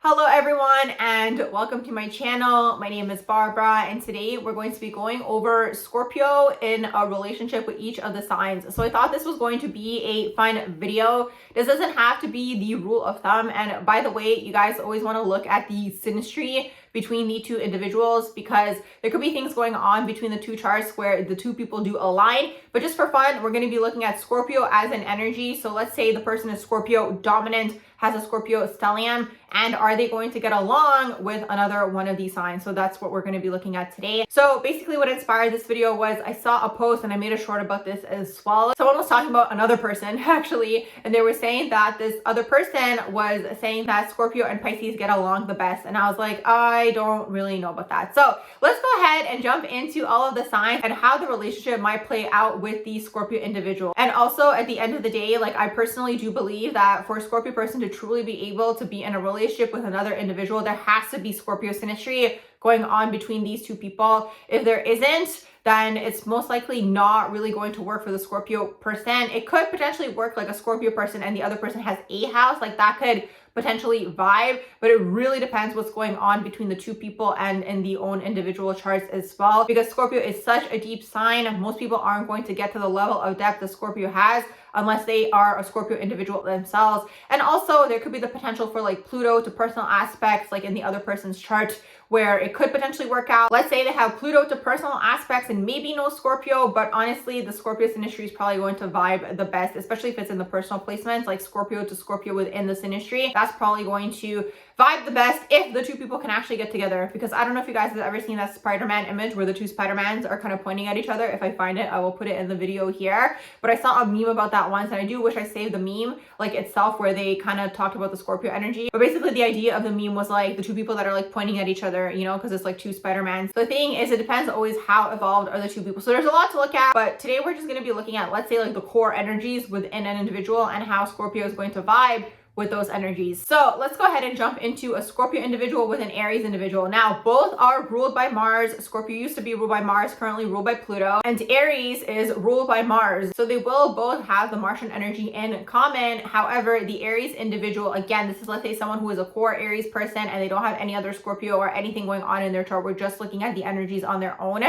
Hello everyone and welcome to my channel. My name is Barbara and today we're going to be going over Scorpio in a relationship with each of the signs. So I thought this was going to be a fun video. This doesn't have to be the rule of thumb, and by the way, you guys always want to look at the synastry between the two individuals because there could be things going on between the two charts where the two people do align. But just for fun, we're going to be looking at Scorpio as an energy. So let's say the person is Scorpio dominant, has a Scorpio stellium, and are they going to get along with another one of these signs? So that's what we're going to be looking at today. So basically what inspired this video was I saw a post and I made a short about this as well. Someone was talking about another person actually, and they were saying that this other person was saying that Scorpio and Pisces get along the best. And I was like, I don't really know about that. So let's go ahead and jump into all of the signs and how the relationship might play out with the Scorpio individual. And also at the end of the day, like I personally do believe that for a Scorpio person to truly be able to be in a relationship with another individual, there has to be Scorpio synastry going on between these two people. If there isn't, then it's most likely not really going to work for the Scorpio person. It could potentially work like a Scorpio person and the other person has a house, like that could potentially vibe, but it really depends what's going on between the two people and in the own individual charts as well. Because Scorpio is such a deep sign, most people aren't going to get to the level of depth that Scorpio has unless they are a Scorpio individual themselves. And also there could be the potential for like Pluto to personal aspects like in the other person's chart where it could potentially work out. Let's say they have Pluto to personal aspects and maybe no Scorpio, but honestly the Scorpio synastry is probably going to vibe the best, especially if it's in the personal placements like Scorpio to Scorpio within the synastry. That's probably going to vibe the best if the two people can actually get together. Because I don't know if you guys have ever seen that Spider-Man image where the two Spider-Mans are kind of pointing at each other. If I find it, I will put it in the video here. But I saw a meme about that once and I do wish I saved the meme like itself where they kind of talked about the Scorpio energy. But basically the idea of the meme was like the two people that are like pointing at each other, you know, because it's like two Spider-Mans. So the thing is, it depends always how evolved are the two people. So there's a lot to look at, but today we're just going to be looking at, let's say, like the core energies within an individual and how Scorpio is going to vibe with those energies. So let's go ahead and jump into a Scorpio individual with an Aries individual. Now, both are ruled by Mars. Scorpio used to be ruled by Mars, currently ruled by Pluto, and Aries is ruled by Mars. So they will both have the Martian energy in common. However, the Aries individual, again, this is, let's say, someone who is a core Aries person and they don't have any other Scorpio or anything going on in their chart. We're just looking at the energies on their own.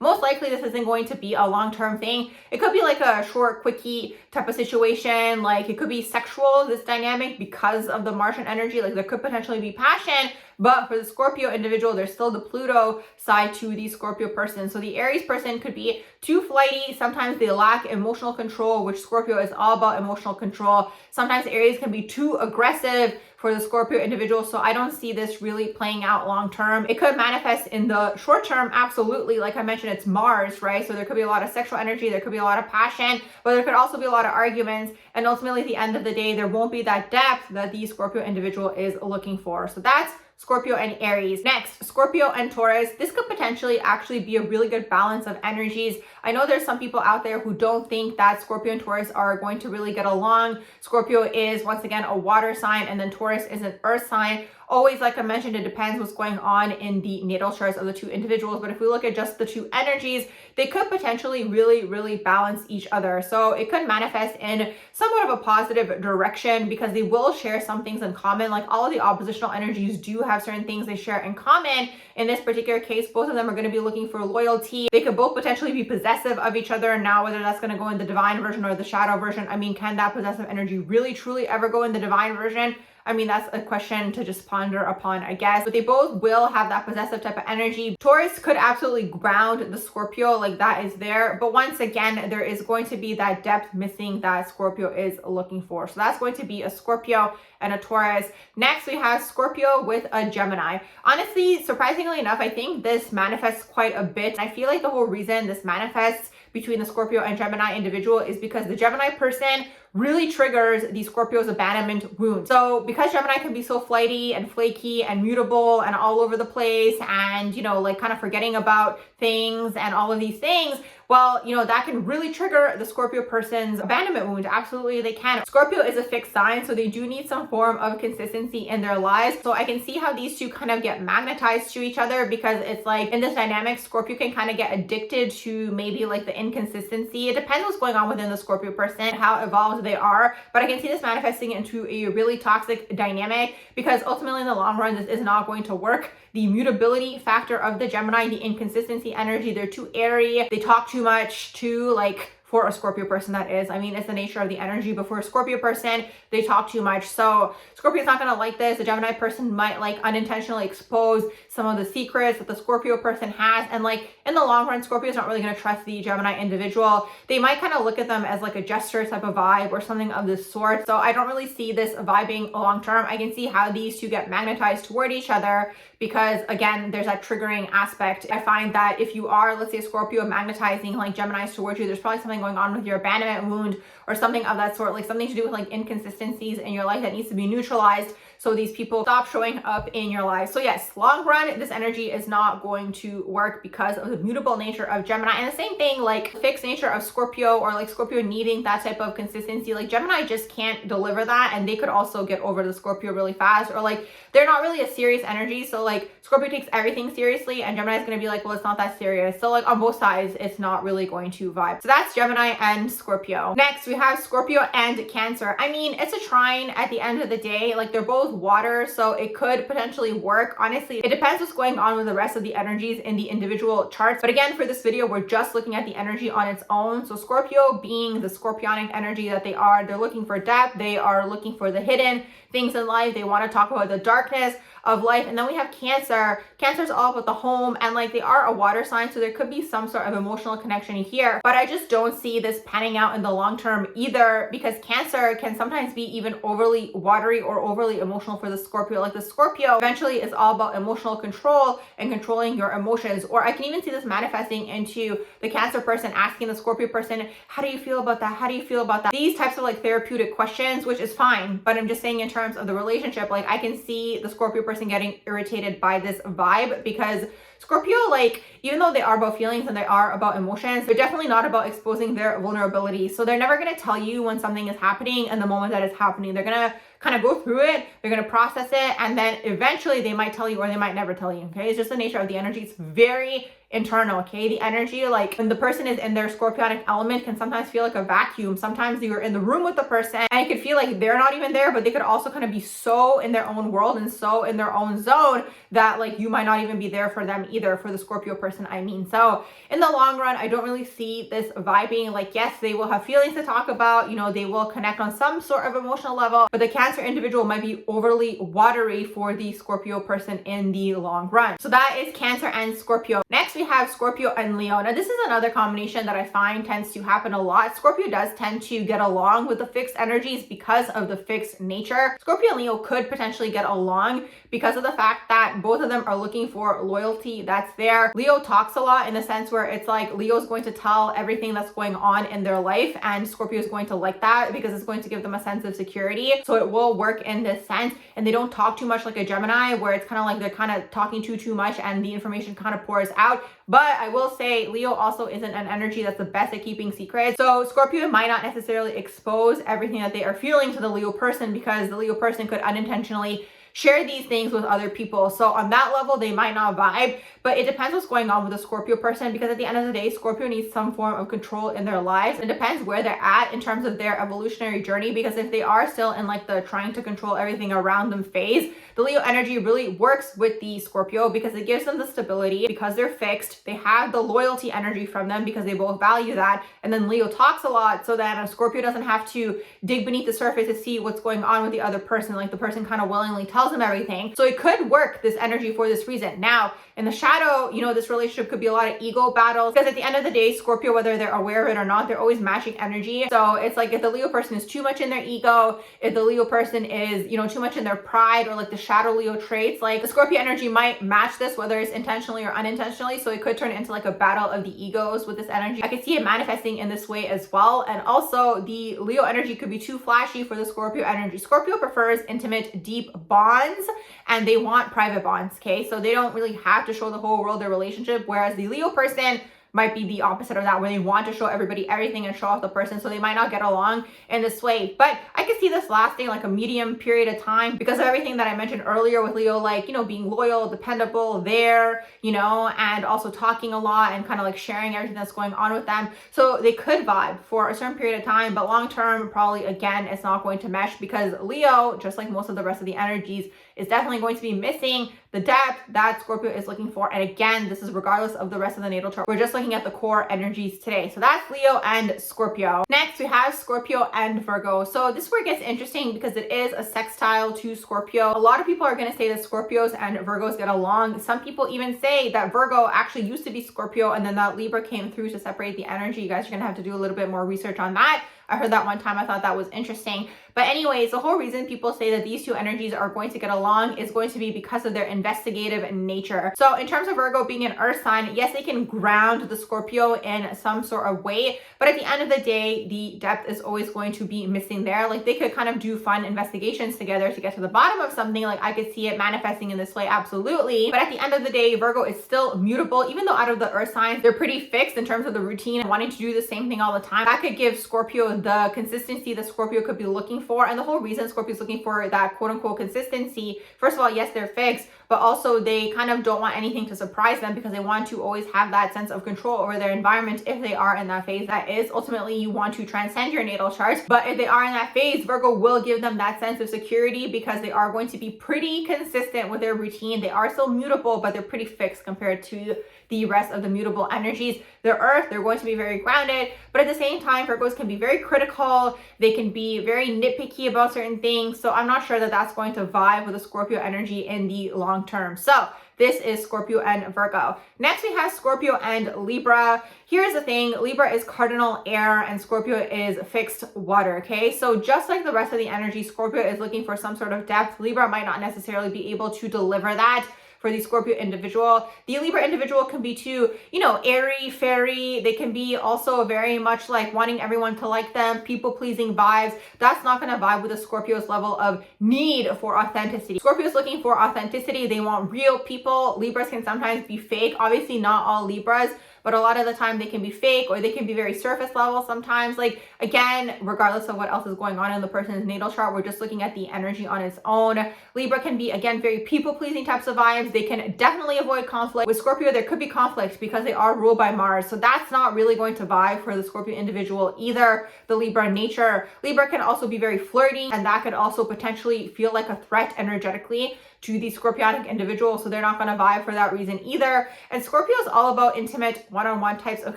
Most likely this isn't going to be a long-term thing. It could be like a short, quickie type of situation. Like it could be sexual, this dynamic, because of the Martian energy. Like there could potentially be passion, but for the Scorpio individual, there's still the Pluto side to the Scorpio person. So the Aries person could be too flighty. Sometimes they lack emotional control, which Scorpio is all about emotional control. Sometimes Aries can be too aggressive for the Scorpio individual. So I don't see this really playing out long term. It could manifest in the short term, absolutely. Like I mentioned, it's Mars, right? So there could be a lot of sexual energy, there could be a lot of passion, but there could also be a lot of arguments. And ultimately, at the end of the day, there won't be that depth that the Scorpio individual is looking for. So that's Scorpio and Aries. Next, Scorpio and Taurus. This could potentially actually be a really good balance of energies. I know there's some people out there who don't think that Scorpio and Taurus are going to really get along. Scorpio is, once again, a water sign, and then Taurus is an earth sign. Always, like I mentioned, it depends what's going on in the natal charts of the two individuals. But if we look at just the two energies, they could potentially really balance each other. So it could manifest in somewhat of a positive direction because they will share some things in common. Like all of the oppositional energies do have certain things they share in common. In this particular case, both of them are going to be looking for loyalty. They could both potentially be possessive of each other. Now, whether that's going to go in the divine version or the shadow version, I mean, can that possessive energy really truly ever go in the divine version? I mean, that's a question to just ponder upon, I guess. But they both will have that possessive type of energy. Taurus could absolutely ground the Scorpio, like that is there. But once again, there is going to be that depth missing that Scorpio is looking for. So that's going to be a Scorpio and a Taurus. Next, we have Scorpio with a Gemini. Honestly, surprisingly enough, I think this manifests quite a bit. I feel like the whole reason this manifests between the Scorpio and Gemini individual is because the Gemini person really triggers the Scorpio's abandonment wound. So because Gemini can be so flighty and flaky and mutable and all over the place and, you know, like kind of forgetting about things and all of these things, well, you know, that can really trigger the Scorpio person's abandonment wound. Absolutely, they can. Scorpio is a fixed sign, so they do need some form of consistency in their lives. So I can see how these two kind of get magnetized to each other because it's like in this dynamic, Scorpio can kind of get addicted to maybe like the inconsistency. It depends what's going on within the Scorpio person, how evolved they are, but I can see this manifesting into a really toxic dynamic because ultimately in the long run, this is not going to work. The mutability factor of the Gemini, the inconsistency energy, they're too airy, they talk too much, too like, for a Scorpio person, that is. I mean, it's the nature of the energy, but for a Scorpio person, they talk too much. So Scorpio's not gonna like this. The Gemini person might like unintentionally expose some of the secrets that the Scorpio person has. And like in the long run, Scorpio's not really gonna trust the Gemini individual. They might kind of look at them as like a jester type of vibe or something of this sort. So I don't really see this vibing long term. I can see how these two get magnetized toward each other because again, there's that triggering aspect. I find that if you are, let's say Scorpio magnetizing like Geminis towards you, there's probably something going on with your abandonment wound or something of that sort, like something to do with like inconsistencies in your life that needs to be neutralized so these people stop showing up in your life. So yes, long run, this energy is not going to work because of the mutable nature of Gemini. And the same thing, like the fixed nature of Scorpio or like Scorpio needing that type of consistency, like Gemini just can't deliver that. And they could also get over the Scorpio really fast, or like they're not really a serious energy. So like Scorpio takes everything seriously and Gemini is going to be like, well, it's not that serious. So like on both sides, it's not really going to vibe. So that's Gemini and Scorpio. Next, we have Scorpio and Cancer. I mean, it's a trine at the end of the day. Like they're both water, so it could potentially work. Honestly, it depends what's going on with the rest of the energies in the individual charts. But again, for this video, we're just looking at the energy on its own. So Scorpio being the scorpionic energy that they are, they're looking for depth. They are looking for the hidden things in life. They want to talk about the darkness of life. And then we have Cancer. Cancer is all about the home, and like they are a water sign, so there could be some sort of emotional connection here, but I just don't see this panning out in the long term either, because Cancer can sometimes be even overly watery or overly emotional for the Scorpio. Like the Scorpio eventually is all about emotional control and controlling your emotions. Or I can even see this manifesting into the Cancer person asking the Scorpio person, how do you feel about that? How do you feel about that? These types of like therapeutic questions, which is fine, but I'm just saying in terms of the relationship, like I can see the Scorpio person getting irritated by this vibe, because Scorpio, like, even though they are about feelings and they are about emotions, they're definitely not about exposing their vulnerability. So they're never going to tell you when something is happening and the moment that it's happening. They're going to kind of go through it, they're going to process it, and then eventually they might tell you or they might never tell you. Okay, it's just the nature of the energy. It's very internal. Okay, the energy, like when the person is in their scorpionic element, can sometimes feel like a vacuum. Sometimes you're in the room with the person and it could feel like they're not even there, but they could also kind of be so in their own world and so in their own zone that like you might not even be there for them either, for the Scorpio person, I mean. So in the long run, I don't really see this vibing. Like, yes, they will have feelings to talk about, you know, they will connect on some sort of emotional level, but the Cancer individual might be overly watery for the Scorpio person in the long run. So that is Cancer and Scorpio. Next, we have Scorpio and Leo. Now, this is another combination that I find tends to happen a lot. Scorpio does tend to get along with the fixed energies because of the fixed nature. Scorpio and Leo could potentially get along because of the fact that both of them are looking for loyalty that's there. Leo talks a lot in the sense where it's like Leo's going to tell everything that's going on in their life, and Scorpio is going to like that because it's going to give them a sense of security. So it will work in this sense, and they don't talk too much like a Gemini, where it's kind of like they're kind of talking too much and the information kind of pours out. But I will say Leo also isn't an energy that's the best at keeping secrets. So Scorpio might not necessarily expose everything that they are feeling to the Leo person, because the Leo person could unintentionally share these things with other people. So on that level, they might not vibe, but it depends what's going on with the Scorpio person, because at the end of the day, Scorpio needs some form of control in their lives. It depends where they're at in terms of their evolutionary journey, because if they are still in like the trying to control everything around them phase, the Leo energy really works with the Scorpio because it gives them the stability, because they're fixed. They have the loyalty energy from them because they both value that. And then Leo talks a lot, so that a Scorpio doesn't have to dig beneath the surface to see what's going on with the other person. Like the person kind of willingly tells them everything. So it could work, this energy, for this reason. Now, in the shadow, you know, this relationship could be a lot of ego battles, because at the end of the day, Scorpio, whether they're aware of it or not, they're always matching energy. So it's like if the Leo person is too much in their ego, if the Leo person is, you know, too much in their pride or like the shadow Leo traits, like the Scorpio energy might match this, whether it's intentionally or unintentionally. So it could turn into like a battle of the egos with this energy. I could see it manifesting in this way as well. And also the Leo energy could be too flashy for the Scorpio energy. Scorpio prefers intimate, deep bonds, and they want private bonds. Okay, so they don't really have to show the whole world their relationship, whereas the Leo person might be the opposite of that, where they want to show everybody everything and show off the person, so they might not get along in this way. But I could see this lasting like a medium period of time because of everything that I mentioned earlier with Leo, like, you know, being loyal, dependable, there, you know, and also talking a lot and kind of like sharing everything that's going on with them. So they could vibe for a certain period of time, but long term, probably again, it's not going to mesh because Leo, just like most of the rest of the energies, is definitely going to be missing the depth that Scorpio is looking for. And again, this is regardless of the rest of the natal chart. We're just looking at the core energies today. So that's Leo and Scorpio. Next, we have Scorpio and Virgo. So this is where it gets interesting because it is a sextile to Scorpio. A lot of people are going to say that Scorpios and Virgos get along. Some people even say that Virgo actually used to be Scorpio and then that Libra came through to separate the energy. You guys are going to have to do a little bit more research on that. I heard that one time. I thought that was interesting. But anyways, the whole reason people say that these two energies are going to get along is going to be because of their investigative nature. So in terms of Virgo being an earth sign, yes, they can ground the Scorpio in some sort of way, but at the end of the day, the depth is always going to be missing there. Like they could kind of do fun investigations together to get to the bottom of something. Like I could see it manifesting in this way, absolutely. But at the end of the day, Virgo is still mutable. Even though out of the earth signs, they're pretty fixed in terms of the routine and wanting to do the same thing all the time. That could give Scorpio the consistency that Scorpio could be looking for. And the whole reason Scorpio's looking for that quote unquote consistency, first of all, yes, they're fixed, but also they kind of don't want anything to surprise them because they want to always have that sense of control over their environment if they are in that phase. That is ultimately you want to transcend your natal chart. But if they are in that phase, Virgo will give them that sense of security because they are going to be pretty consistent with their routine. They are still mutable, but they're pretty fixed compared to the rest of the mutable energies. They're earth, they're going to be very grounded, but at the same time, Virgos can be very critical. They can be very nitpicky about certain things. So I'm not sure that that's going to vibe with the Scorpio energy in the long term. So this is Scorpio and Virgo. Next, we have Scorpio and Libra. Here's the thing, Libra is cardinal air and Scorpio is fixed water, okay? So just like the rest of the energy, Scorpio is looking for some sort of depth. Libra might not necessarily be able to deliver that for the Scorpio individual. The Libra individual can be too, you know, airy, fairy. They can be also very much like wanting everyone to like them, people-pleasing vibes. That's not going to vibe with the Scorpio's level of need for authenticity. Scorpio's looking for authenticity. They want real people. Libras can sometimes be fake. Obviously, not all Libras, but a lot of the time they can be fake or they can be very surface level sometimes. Like, again, regardless of what else is going on in the person's natal chart, we're just looking at the energy on its own. Libra can be, again, very people-pleasing types of vibes. They can definitely avoid conflict. With Scorpio, there could be conflict because they are ruled by Mars. So that's not really going to vibe for the Scorpio individual either, the Libra nature. Libra can also be very flirty, and that could also potentially feel like a threat energetically to the Scorpionic individual, so they're not going to vibe for that reason either. And Scorpio is all about intimate one-on-one types of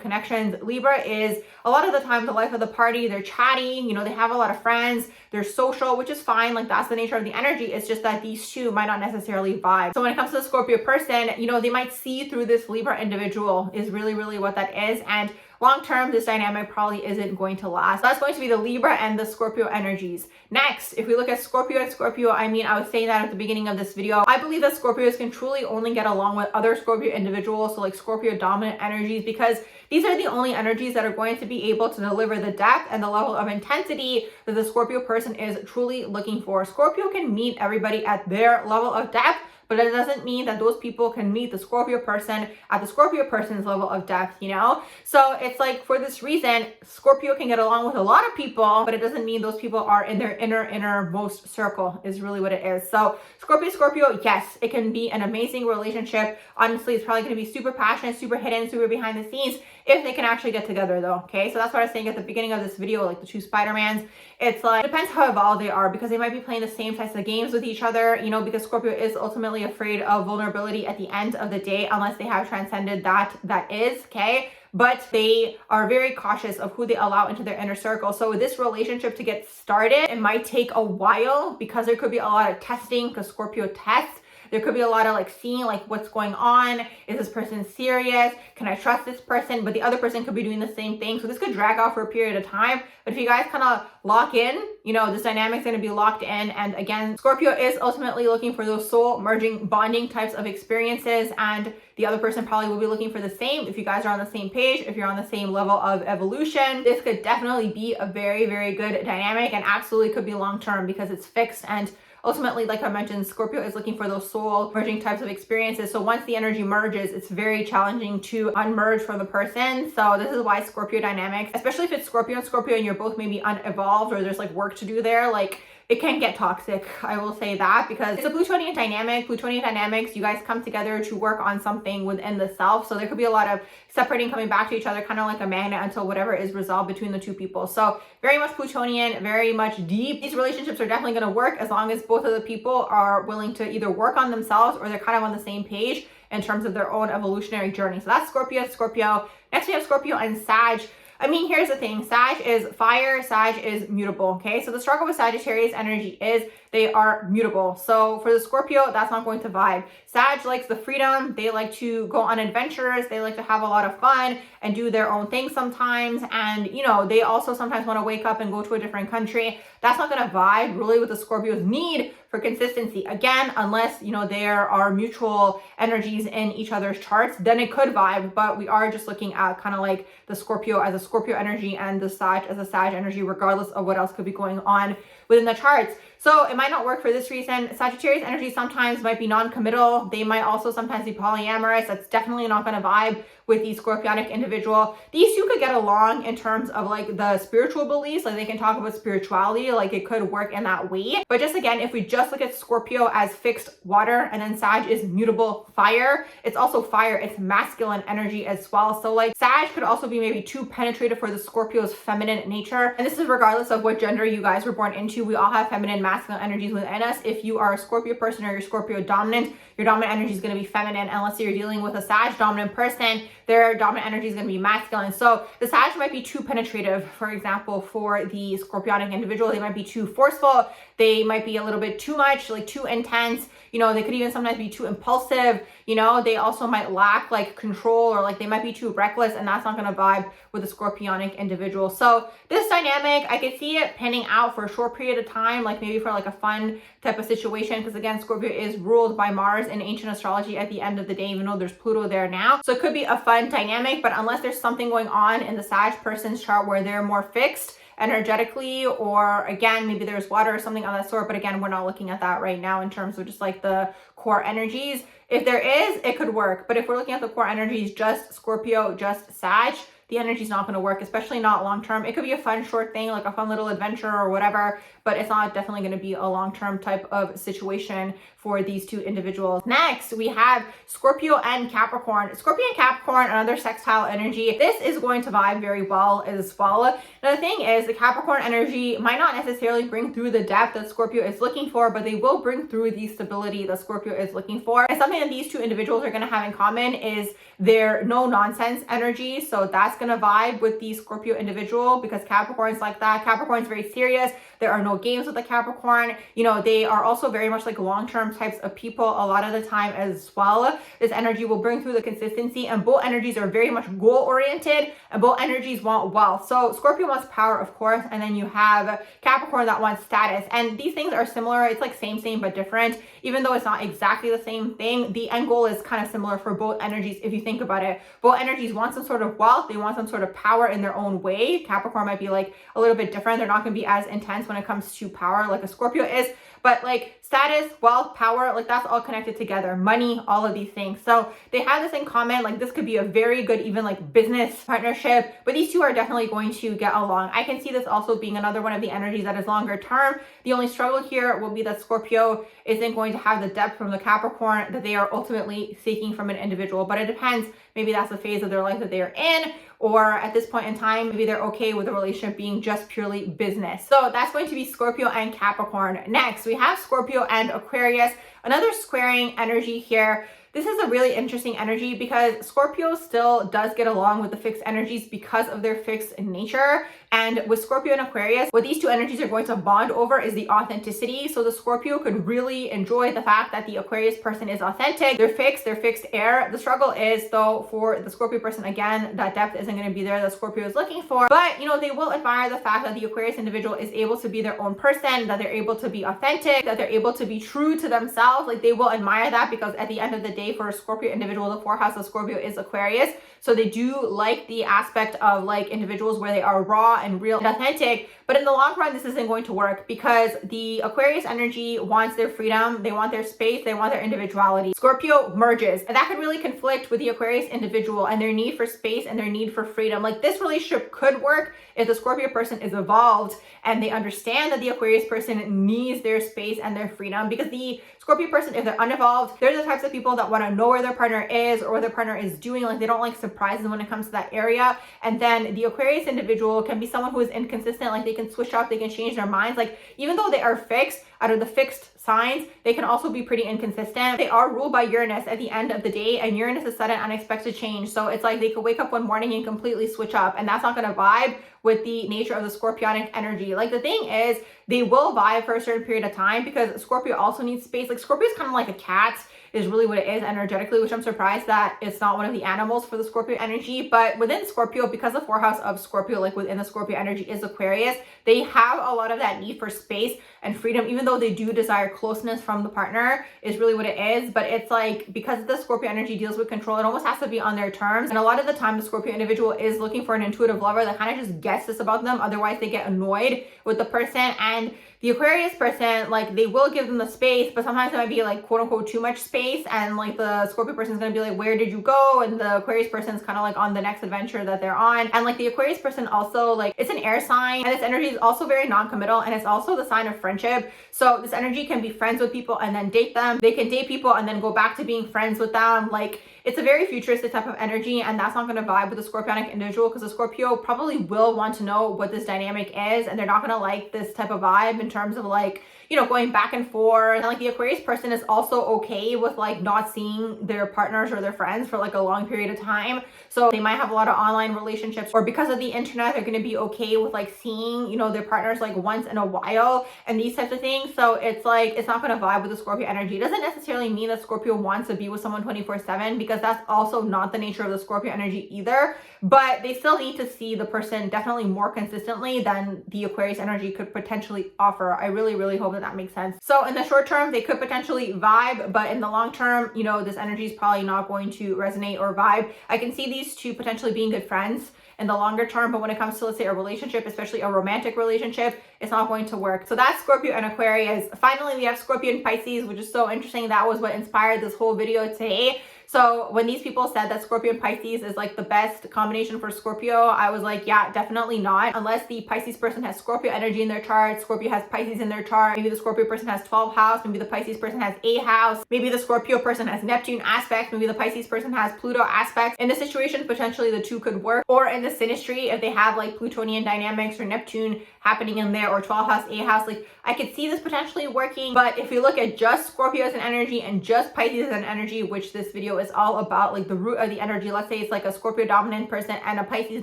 connections. Libra is a lot of the time the life of the party. They're chatty, you know, they have a lot of friends, they're social, which is fine. Like that's the nature of the energy. It's just that these two might not necessarily vibe. So when it comes to the Scorpio person, you know, they might see through this Libra individual is really what that is. And long term, this dynamic probably isn't going to last. That's going to be the Libra and the Scorpio energies. Next, if we look at Scorpio and Scorpio, I mean, I was saying that at the beginning of this video. I believe that Scorpios can truly only get along with other Scorpio individuals, so like Scorpio dominant energies, because these are the only energies that are going to be able to deliver the depth and the level of intensity that the Scorpio person is truly looking for. Scorpio can meet everybody at their level of depth, but it doesn't mean that those people can meet the Scorpio person at the Scorpio person's level of depth, you know? So it's like, for this reason, Scorpio can get along with a lot of people, but it doesn't mean those people are in their innermost circle is really what it is. So Scorpio, yes, it can be an amazing relationship. Honestly, it's probably going to be super passionate, super hidden, super behind the scenes if they can actually get together though, okay? So that's what I was saying at the beginning of this video, like the two Spider-Mans. It's like, it depends how evolved they are because they might be playing the same types of games with each other, you know, because Scorpio is ultimately afraid of vulnerability at the end of the day unless they have transcended that is, okay? But they are very cautious of who they allow into their inner circle. So with this relationship to get started, it might take a while because there could be a lot of testing because Scorpio tests. There could be a lot of like seeing like what's going on. Is this person serious? Can I trust this person? But the other person could be doing the same thing. So this could drag out for a period of time. But if you guys kind of lock in, you know, this dynamic's going to be locked in. And again, Scorpio is ultimately looking for those soul merging bonding types of experiences. And the other person probably will be looking for the same. If you guys are on the same page, if you're on the same level of evolution, this could definitely be a very good dynamic and absolutely could be long-term because it's fixed and ultimately, like I mentioned, Scorpio is looking for those soul merging types of experiences. So once the energy merges, it's very challenging to unmerge from the person. So this is why Scorpio dynamics, especially if it's Scorpio and Scorpio and you're both maybe unevolved or there's like work to do there, like it can get toxic. I will say that because it's a Plutonian dynamic. Plutonian dynamics, you guys come together to work on something within the self. So there could be a lot of separating, coming back to each other, kind of like a magnet until whatever is resolved between the two people. So very much Plutonian, very much deep. These relationships are definitely going to work as long as both of the people are willing to either work on themselves or they're kind of on the same page in terms of their own evolutionary journey. So that's Scorpio, Scorpio. Next we have Scorpio and Sag. I mean, here's the thing. Sag is fire. Sag is mutable. Okay. So the struggle with Sagittarius energy is they are mutable. So for the Scorpio, that's not going to vibe. Sag likes the freedom. They like to go on adventures. They like to have a lot of fun and do their own thing sometimes. And, you know, they also sometimes want to wake up and go to a different country. That's not going to vibe really with the Scorpio's need for consistency. Again, unless, you know, there are mutual energies in each other's charts, then it could vibe. But we are just looking at kind of like the Scorpio as a Scorpio energy and the Sag as a Sag energy, regardless of what else could be going on within the charts. So it might not work for this reason. Sagittarius energy sometimes might be non-committal. They might also sometimes be polyamorous. That's definitely not going to vibe with the Scorpionic individual. These two could get along in terms of like the spiritual beliefs. Like they can talk about spirituality. Like it could work in that way. But just again, if we just look at Scorpio as fixed water and then Sag is mutable fire, it's also fire. It's masculine energy as well. So like Sag could also be maybe too penetrative for the Scorpio's feminine nature. And this is regardless of what gender you guys were born into. We all have feminine, masculine energies within us. If you are a Scorpio person or you're Scorpio dominant, your dominant energy is going to be feminine. Unless you're dealing with a Sag dominant person, their dominant energy is going to be masculine. So the Sag might be too penetrative, for example, for the Scorpionic individual. They might be too forceful. They might be a little bit too much, like too intense. You know, they could even sometimes be too impulsive. You know, they also might lack like control, or like they might be too reckless, and that's not going to vibe with a Scorpionic individual. So this dynamic, I could see it panning out for a short period of time, like maybe for like a fun type of situation, because again, Scorpio is ruled by Mars in ancient astrology at the end of the day, even though there's Pluto there now. So it could be a fun dynamic, but unless there's something going on in the Sag person's chart where they're more fixed energetically, or again, maybe there's water or something of that sort. But again, we're not looking at that right now in terms of just like the core energies. If there is, it could work. But if we're looking at the core energies, just Scorpio, just Sag, the energy is not going to work, especially not long term. It could be a fun short thing, like a fun little adventure or whatever, but it's not definitely going to be a long-term type of situation for these two individuals. Next, we have Scorpio and Capricorn. Scorpio and Capricorn, another sextile energy. This is going to vibe very well as well. Now, the thing is, the Capricorn energy might not necessarily bring through the depth that Scorpio is looking for, but they will bring through the stability that Scorpio is looking for. And something that these two individuals are going to have in common is their no-nonsense energy. So that's going to vibe with the Scorpio individual, because Capricorn's like that. Capricorn's very serious. There are no games with the Capricorn. You know, they are also very much like long-term types of people a lot of the time as well. This energy will bring through the consistency, and both energies are very much goal-oriented, and both energies want wealth. So Scorpio wants power, of course, and then you have Capricorn that wants status. And these things are similar. It's like same, but different. Even though it's not exactly the same thing, the end goal is kind of similar for both energies if you think about it. Both energies want some sort of wealth. They want some sort of power in their own way. Capricorn might be like a little bit different. They're not going to be as intense when it comes to power like a Scorpio is, but like status, wealth, power, like that's all connected together. Money, all of these things. So they have this in common. Like this could be a very good, even like business partnership, but these two are definitely going to get along. I can see this also being another one of the energies that is longer term. The only struggle here will be that Scorpio isn't going to have the depth from the Capricorn that they are ultimately seeking from an individual, but it depends. Maybe that's the phase of their life that they are in, or at this point in time, maybe they're okay with the relationship being just purely business. So that's going to be Scorpio and Capricorn. Next, we have Scorpio and Aquarius, another squaring energy here. This is a really interesting energy because Scorpio still does get along with the fixed energies because of their fixed nature. And with Scorpio and Aquarius, what these two energies are going to bond over is the authenticity. So the Scorpio could really enjoy the fact that the Aquarius person is authentic. They're fixed air. The struggle is though for the Scorpio person, again, that depth isn't going to be there that Scorpio is looking for. But, you know, they will admire the fact that the Aquarius individual is able to be their own person, that they're able to be authentic, that they're able to be true to themselves. Like they will admire that, because at the end of the day, for a Scorpio individual, the fourth house of Scorpio is Aquarius. So they do like the aspect of like individuals where they are raw and real and authentic. But in the long run, this isn't going to work because the Aquarius energy wants their freedom, they want their space, they want their individuality. Scorpio merges, and that could really conflict with the Aquarius individual and their need for space and their need for freedom. Like, this relationship could work if the Scorpio person is evolved and they understand that the Aquarius person needs their space and their freedom, because the Scorpio person, if they're unevolved, they're the types of people that want to know where their partner is or what their partner is doing. Like, they don't like surprises when it comes to that area. And then the Aquarius individual can be someone who is inconsistent. Like, they can switch up, they can change their minds. Like, even though they are fixed, out of the fixed signs, they can also be pretty inconsistent. They are ruled by Uranus at the end of the day, and Uranus is sudden, unexpected change. So it's like they could wake up one morning and completely switch up, and that's not going to vibe with the nature of the Scorpionic energy. Like, the thing is, they will vibe for a certain period of time because Scorpio also needs space. Like, Scorpio is kind of like a cat, is really what it is energetically, which I'm surprised that it's not one of the animals for the Scorpio energy. But within Scorpio, because the 4th house of Scorpio, like within the Scorpio energy, is Aquarius, they have a lot of that need for space and freedom, even though they do desire closeness from the partner, is really what it is. But it's like, because the Scorpio energy deals with control, it almost has to be on their terms. And a lot of the time, the Scorpio individual is looking for an intuitive lover that kind of just gets this about them. Otherwise, they get annoyed with the person. And the Aquarius person, like, they will give them the space, but sometimes it might be like, quote unquote, too much space. And like, the Scorpio person is going to be like, where did you go? And the Aquarius person is kind of like on the next adventure that they're on. And like, the Aquarius person also, like, it's an air sign, and this energy is also very non-committal, and it's also the sign of friendship. So this energy can be friends with people and then date them. They can date people and then go back to being friends with them. Like, it's a very futuristic type of energy, and that's not going to vibe with the Scorpionic individual, because the Scorpio probably will want to know what this dynamic is, and they're not going to like this type of vibe in terms of, like, you know, going back and forth. And like, the Aquarius person is also okay with like not seeing their partners or their friends for like a long period of time. So they might have a lot of online relationships, or because of the internet, they're going to be okay with like seeing, you know, their partners like once in a while and these types of things. So it's like, it's not going to vibe with the Scorpio energy. It doesn't necessarily mean that Scorpio wants to be with someone 24/7, because that's also not the nature of the Scorpio energy either. But they still need to see the person definitely more consistently than the Aquarius energy could potentially offer. I really, really hope that makes sense. So in the short term, they could potentially vibe, but in the long term, you know, this energy is probably not going to resonate or vibe. I can see these two potentially being good friends in the longer term, but when it comes to, let's say, a relationship, especially a romantic relationship, it's not going to work. So that's Scorpio and Aquarius. Finally, we have Scorpio and Pisces, which is so interesting. That was what inspired this whole video today. So when these people said that Scorpio and Pisces is like the best combination for Scorpio, I was like, yeah, definitely not. Unless the Pisces person has Scorpio energy in their chart, Scorpio has Pisces in their chart, maybe the Scorpio person has 12th house, maybe the Pisces person has 8th house, maybe the Scorpio person has Neptune aspects, maybe the Pisces person has Pluto aspects. In this situation, potentially the two could work. Or in the synastry, if they have like Plutonian dynamics or Neptune happening in there, or 12th house, 8th house, like, I could see this potentially working. But if you look at just Scorpio as an energy and just Pisces as an energy, which this video is all about, like the root of the energy, let's say it's like a Scorpio dominant person and a Pisces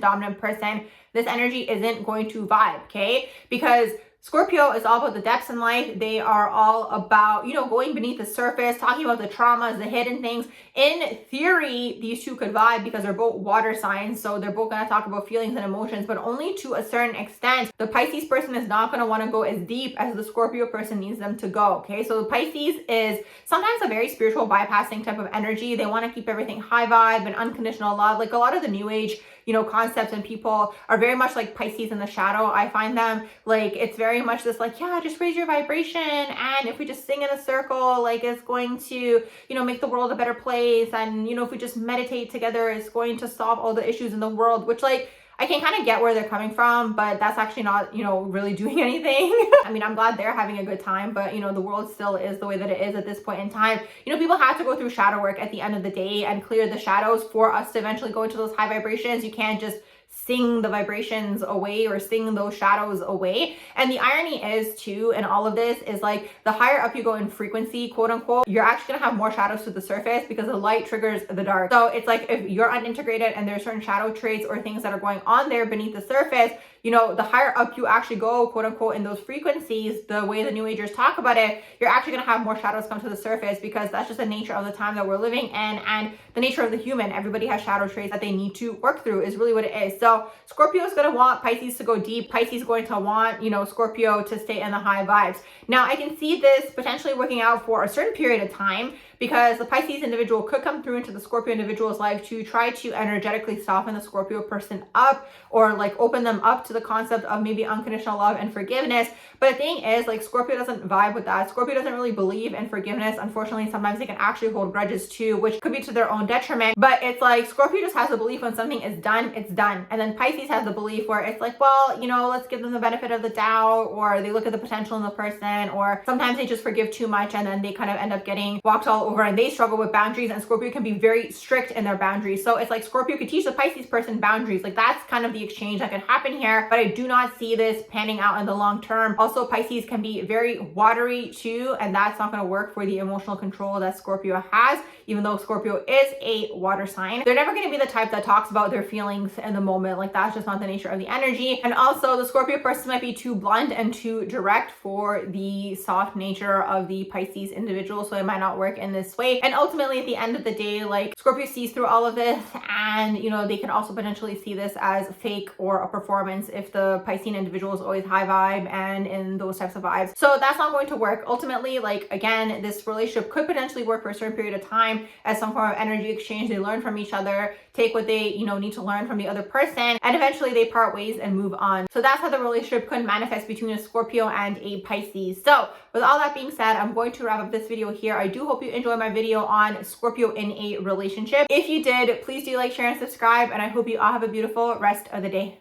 dominant person, this energy isn't going to vibe, okay? Because Scorpio is all about the depths in life. They are all about, you know, going beneath the surface, talking about the traumas, the hidden things. In theory, these two could vibe because they're both water signs. So they're both going to talk about feelings and emotions, but only to a certain extent. The Pisces person is not going to want to go as deep as the Scorpio person needs them to go. Okay. So the Pisces is sometimes a very spiritual bypassing type of energy. They want to keep everything high vibe and unconditional love. Like, a lot of the new age, you know, concepts and people are very much like Pisces in the shadow. I find them like, it's very much this like, yeah, just raise your vibration, and if we just sing in a circle, like, it's going to, you know, make the world a better place. And, you know, if we just meditate together, it's going to solve all the issues in the world, which, like, I can kind of get where they're coming from, but that's actually not, you know, really doing anything. I mean, I'm glad they're having a good time, but, you know, the world still is the way that it is at this point in time. You know, people have to go through shadow work at the end of the day and clear the shadows for us to eventually go into those high vibrations. You can't just sing the vibrations away or sing those shadows away. And the irony is too, in all of this, is like, the higher up you go in frequency, quote unquote, you're actually gonna have more shadows to the surface, because the light triggers the dark. So it's like, if you're unintegrated and there's certain shadow traits or things that are going on there beneath the surface, you know, the higher up you actually go, quote unquote, in those frequencies, the way the New Agers talk about it, you're actually going to have more shadows come to the surface, because that's just the nature of the time that we're living in, and the nature of the human. Everybody has shadow traits that they need to work through, is really what it is. So Scorpio is going to want Pisces to go deep. Pisces is going to want, you know, Scorpio to stay in the high vibes. Now, I can see this potentially working out for a certain period of time, because the Pisces individual could come through into the Scorpio individual's life to try to energetically soften the Scorpio person up, or like open them up to the concept of maybe unconditional love and forgiveness. But the thing is, like, Scorpio doesn't vibe with that. Scorpio doesn't really believe in forgiveness. Unfortunately, sometimes they can actually hold grudges too, which could be to their own detriment. But it's like Scorpio just has the belief when something is done, it's done. And then Pisces has the belief where it's like, well, you know, let's give them the benefit of the doubt, or they look at the potential in the person, or sometimes they just forgive too much and then they kind of end up getting walked all over, and they struggle with boundaries, and Scorpio can be very strict in their boundaries. So it's like Scorpio could teach the Pisces person boundaries. Like, that's kind of the exchange that can happen here, but I do not see this panning out in the long term. Also, Pisces can be very watery too, and that's not going to work for the emotional control that Scorpio has, even though Scorpio is a water sign. They're never going to be the type that talks about their feelings in the moment. Like, that's just not the nature of the energy. And also, the Scorpio person might be too blunt and too direct for the soft nature of the Pisces individual, so it might not work in this way. And ultimately, at the end of the day, like, Scorpio sees through all of this, and you know, they can also potentially see this as fake or a performance if the Piscean individual is always high vibe and in those types of vibes. So that's not going to work. Ultimately, like, again, this relationship could potentially work for a certain period of time as some form of energy exchange. They learn from each other, take what they, you know, need to learn from the other person, and eventually they part ways and move on. So that's how the relationship could manifest between a Scorpio and a Pisces. So with all that being said, I'm going to wrap up this video here. I do hope you enjoyed my video on Scorpio in a relationship. If you did, please do like, share, and subscribe, and I hope you all have a beautiful rest of the day.